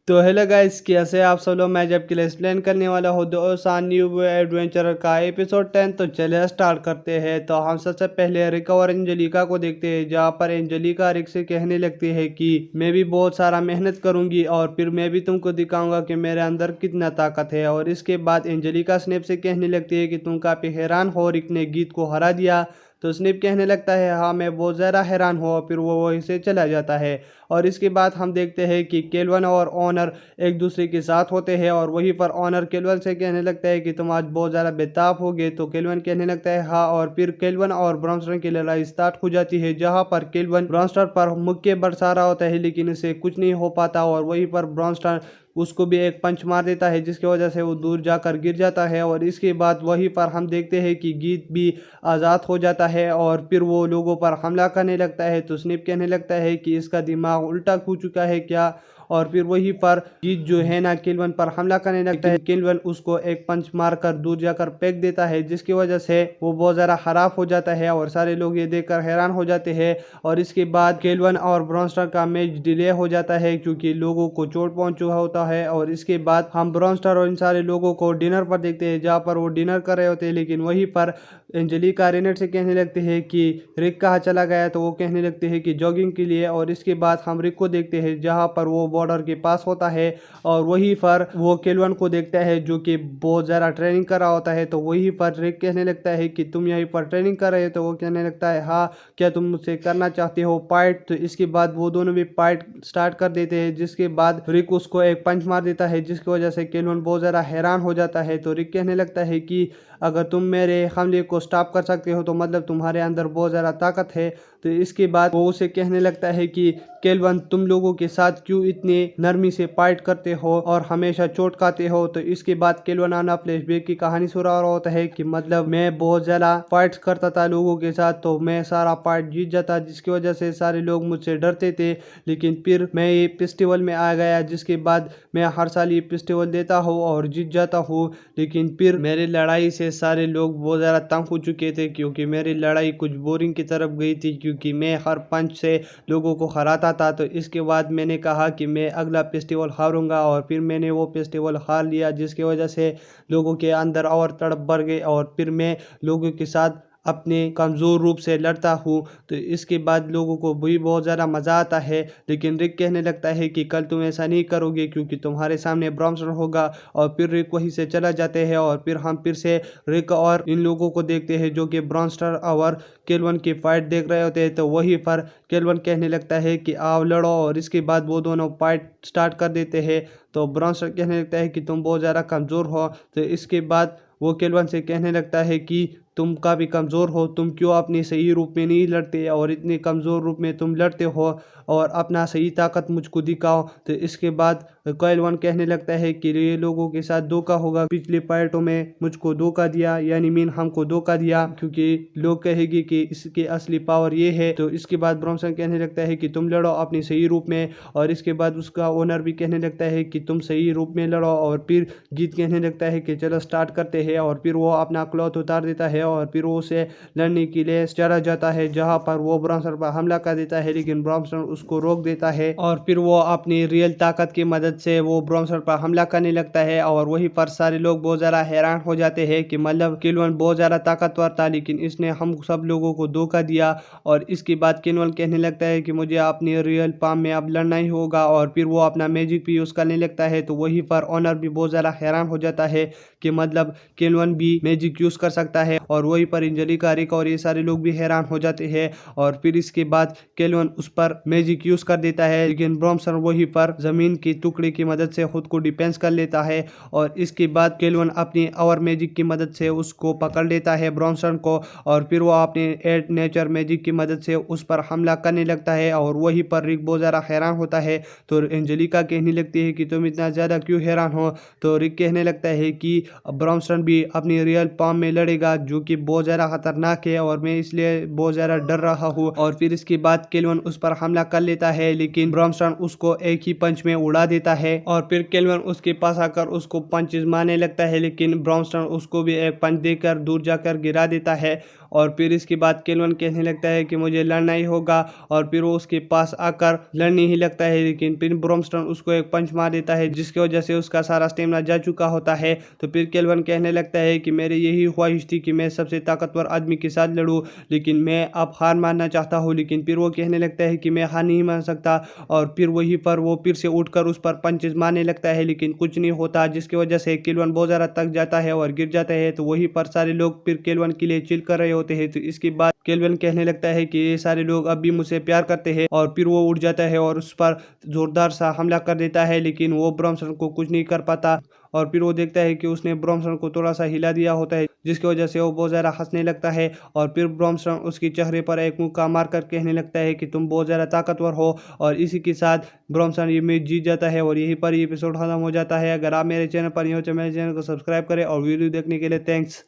तो hello guys, कैसे आप सब लोग। मैं जब के लिए एक्सप्लेन करने वाला हूँ दोस्तों न्यू एडवेंचर का एपिसोड 10। तो चलिए स्टार्ट करते हैं। तो हम सबसे पहले रिक और एंजेलिका को देखते हैं, जहाँ पर एंजेलिका रिक से कहने लगती है कि मैं भी बहुत सारा मेहनत करूंगी और फिर मैं भी तुमको दिखाऊंगा कि मेरे अंदर कितना ताकत है। और इसके बाद एंजेलिका स्नेप से कहने लगती है कि तुम काफ़ी हैरान हो, रिक ने गीत को हरा दिया। तो स्नेप कहने लगता है हाँ मैं बहुत ज़्यादा हैरान हूँ, और फिर वो वहीं से चला जाता है। और इसके बाद हम देखते हैं कि केल्वन और ऑनर एक दूसरे के साथ होते हैं, और वहीं पर ऑनर केल्वन से कहने लगता है कि तुम आज बहुत ज़्यादा बेताब हो गए। तो केल्वन कहने लगता है हाँ, और फिर केल्वन और ब्रॉन्स्टर की लड़ाई स्टार्ट हो जाती है, जहाँ पर केल्वन ब्रॉन्स्टर पर मुक्के बरसा रहा होता है, लेकिन इसे कुछ नहीं हो पाता। और वहीं पर ब्रॉन्स्टर उसको भी एक पंच मार देता है, जिसकी वजह से वो दूर जाकर गिर जाता है। और इसके बाद वहीं पर हम देखते हैं कि गीत भी आज़ाद हो जाता है, और फिर वो लोगों पर हमला करने लगता है। तो स्निप कहने लगता है कि इसका दिमाग उल्टा हो चुका है क्या। और फिर वहीं पर गीत जो है ना केल्वन पर हमला करने लगता है। केल्वन उसको एक पंच मारकर दूर जाकर फेंक देता है, जिसकी वजह से वो बहुत ज़्यादा खराब हो जाता है, और सारे लोग ये देखकर हैरान हो जाते हैं। और इसके बाद केल्वन और ब्रॉन्स्टर का मैच डिले हो जाता है, क्योंकि लोगों को चोट पहुंच चुका होता है। और इसके बाद हम ब्रॉन्स्टर और इन सारे लोगों को डिनर पर देखते हैं, जहाँ पर वो डिनर कर रहे होते हैं। लेकिन वहीं पर एंजेलिका रेनेट से कहने लगते हैं कि रिक कहाँ चला गया। तो वो कहने लगते हैं कि जॉगिंग के लिए। और इसके बाद हम रिक को देखते हैं, जहाँ पर वो बॉर्डर के पास होता है, और वहीं पर वो केल्वन को देखता है जो कि बहुत ज़्यादा ट्रेनिंग कर रहा होता है। तो वहीं पर रिक कहने लगता है कि तुम यहीं पर ट्रेनिंग कर रहे हो। तो वो कहने लगता है हाँ, क्या तुम मुझसे करना चाहते हो फाइट। तो इसके बाद वो दोनों भी फाइट स्टार्ट कर देते हैं, जिसके बाद रिक उसको एक पंच मार देता है, जिसकी वजह से केल्वन बहुत ज़्यादा हैरान हो जाता है। तो रिक कहने लगता है कि अगर तुम मेरे हमले को स्टॉप कर सकते हो तो मतलब तुम्हारे अंदर बहुत ज़्यादा ताकत है। तो इसके बाद वो उसे कहने लगता है कि केल्वन तुम लोगों के साथ क्यों इतने नरमी से फाइट करते हो और हमेशा चोट खाते हो। तो इसके बाद केल्वन आना फ्लैशबैक की कहानी सुना रहा होता है कि मतलब मैं बहुत ज़्यादा फाइट्स करता था लोगों के साथ, तो मैं सारा फाइट जीत जाता, जिसकी वजह से सारे लोग मुझसे डरते थे। लेकिन फिर मैं ये फेस्टिवल में आ गया, जिसके बाद मैं हर साल ये फेस्टिवल देता हूँ और जीत जाता हूँ। लेकिन फिर मेरी लड़ाई से सारे लोग बहुत ज़्यादा तंग हो चुके थे, क्योंकि मेरी लड़ाई कुछ बोरिंग की तरफ गई थी, क्योंकि मैं हर पंच से लोगों को हराता था। तो इसके बाद मैंने कहा कि मैं अगला फेस्टिवल हारूंगा, और फिर मैंने वो फेस्टिवल हार लिया, जिसकी वजह से लोगों के अंदर और तड़प बढ़ गई, और फिर मैं लोगों के साथ अपने कमज़ोर रूप से लड़ता हूँ। तो इसके बाद लोगों को भी बहुत ज़्यादा मज़ा आता है। लेकिन रिक कहने लगता है कि कल तुम ऐसा नहीं करोगे, क्योंकि तुम्हारे सामने ब्रॉन्स्टर होगा। और फिर रिक वहीं से चला जाते हैं, और फिर हम फिर से रिक और इन लोगों को देखते हैं जो कि ब्रॉन्स्टर और केल्वन की फाइट देख रहे होते हैं। तो वहीं पर केल्वन कहने लगता है कि आओ लड़ो, और इसके बाद वो दोनों फाइट स्टार्ट कर देते हैं। तो ब्रॉन्स्टर कहने लगता है कि तुम बहुत ज़्यादा कमज़ोर हो। तो इसके बाद वो केल्वन से कहने लगता है कि तुम काफ़ी कमज़ोर हो, तुम क्यों अपने सही रूप में नहीं लड़ते, और इतने कमज़ोर रूप में तुम लड़ते हो, और अपना सही ताकत मुझको दिखाओ। तो इसके बाद केल्वन कहने लगता है कि ये लोगों के साथ धोखा होगा, पिछले फाइटों में मुझको धोखा दिया, यानी मीन हमको धोखा दिया, क्योंकि लोग कहेंगे कि इसकी असली पावर ये है। तो इसके बाद ब्रॉन्सन कहने लगता है कि तुम लड़ो अपने सही रूप में। और इसके बाद उसका ओनर भी कहने लगता है कि तुम सही रूप में लड़ो। और फिर गीत कहने लगता है कि चलो स्टार्ट करते हैं। और फिर वो अपना क्लॉथ उतार देता है, और फिर वो उसे लड़ने के लिए चला जाता है, जहाँ पर वो ब्रॉन्सन पर हमला कर देता है। लेकिन ब्रॉन्सन उसको रोक देता है, और फिर वो अपनी रियल ताकत की मदद से वो ब्रॉन्सन पर हमला करने लगता है। और वहीं पर सारे लोग बहुत ज़्यादा हैरान हो जाते हैं कि मतलब केल्वन बहुत ज़्यादा ताकतवर था, लेकिन इसने हम सब लोगों को धोखा दिया। और इसके बाद केल्वन कहने लगता है कि मुझे अपनी रियल फॉर्म में अब लड़ना ही होगा, और फिर वो अपना मैजिक भी यूज़ करने लगता है। तो वहीं पर ऑनर भी बहुत ज़्यादा हैरान हो जाता है कि मतलब केल्वन भी मैजिक यूज़ कर सकता है। और वहीं पर एंजेलिका, रिक और ये सारे लोग भी हैरान हो जाते हैं। और फिर इसके बाद केल्वन उस पर मैजिक यूज़ कर देता है, लेकिन ब्रॉन्सन वहीं पर ज़मीन की टुकड़े की मदद से खुद को डिफेंस कर लेता है। और इसके बाद केल्वन अपनी और मैजिक की मदद से उसको पकड़ लेता है ब्रॉन्सन को, और फिर वो अपने एट नेचर मैजिक की मदद से उस पर हमला करने लगता है। और वहीं पर रिक बहुत ज़्यादा हैरान होता है। तो एंजेलिका कहने लगती है कि तुम इतना ज़्यादा क्यों हैरान हो। तो रिक कहने लगता है कि ब्रॉन्सन भी अपनी रियल फॉर्म में लड़ेगा, जो कि बहुत ज़्यादा खतरनाक है और मैं इसलिए बहुत ज़्यादा डर रहा हूँ। और फिर इसके बाद केल्विन उस पर हमला कर लेता है, लेकिन ब्रॉमस्टर्म उसको एक ही पंच में उड़ा देता है। और फिर केल्विन उसके पास आकर उसको पंचेस मारने लगता है, लेकिन ब्रॉमस्टर्म उसको भी एक पंच देकर दूर जाकर गिरा देता है। और फिर इसके बाद केल्विन कहने लगता है कि मुझे लड़ना ही होगा, और फिर वो उसके पास आकर लड़ने ही लगता है, लेकिन फिर ब्रॉमस्टर्म उसको एक पंच मार देता है, जिसकी वजह से उसका सारा स्टेमिना जा चुका होता है। तो फिर केल्विन कहने लगता है कि मेरी यही ख्वाहिश थी कि मैं सबसे ताकतवर आदमी के साथ लड़ूं, लेकिन मैं अब हार मानना चाहता हूं। लेकिन फिर वो कहने लगता है कि मैं हार नहीं मान सकता, और फिर वहीं पर वो फिर से उठकर उस पर पंचेस मारने लगता है, लेकिन कुछ नहीं होता, जिसकी वजह से केल्विन बहुत ज़्यादा थक जाता है और गिर जाता है। तो वहीं पर सारे लोग फिर केल्विन के लिए चिल कर रहे होते हैं। तो इसके बाद केल्विन कहने लगता है कि ये सारे लोग अब भी मुझसे प्यार करते हैं, और फिर वो उठ जाता है और उस पर जोरदार सा हमला कर देता है, लेकिन वो ब्रॉमस्टर्म को कुछ नहीं कर पाता। और फिर वो देखता है कि उसने ब्रॉमस्टर्म को थोड़ा सा हिला दिया होता है, जिसकी वजह से वो बहुत ज़्यादा हंसने लगता है। और फिर ब्रॉमस्टर्म उसके चेहरे पर एक मुक्का मार कर कहने लगता है कि तुम बहुत ज़्यादा ताकतवर हो। और इसी के साथ ब्रॉमस्टर्म ये मैच जीत जाता है और यहीं पर ये एपिसोड खत्म हो जाता है। अगर आप मेरे चैनल पर नहीं हो तो मेरे चैनल को सब्सक्राइब करें, और वीडियो देखने के लिए थैंक्स।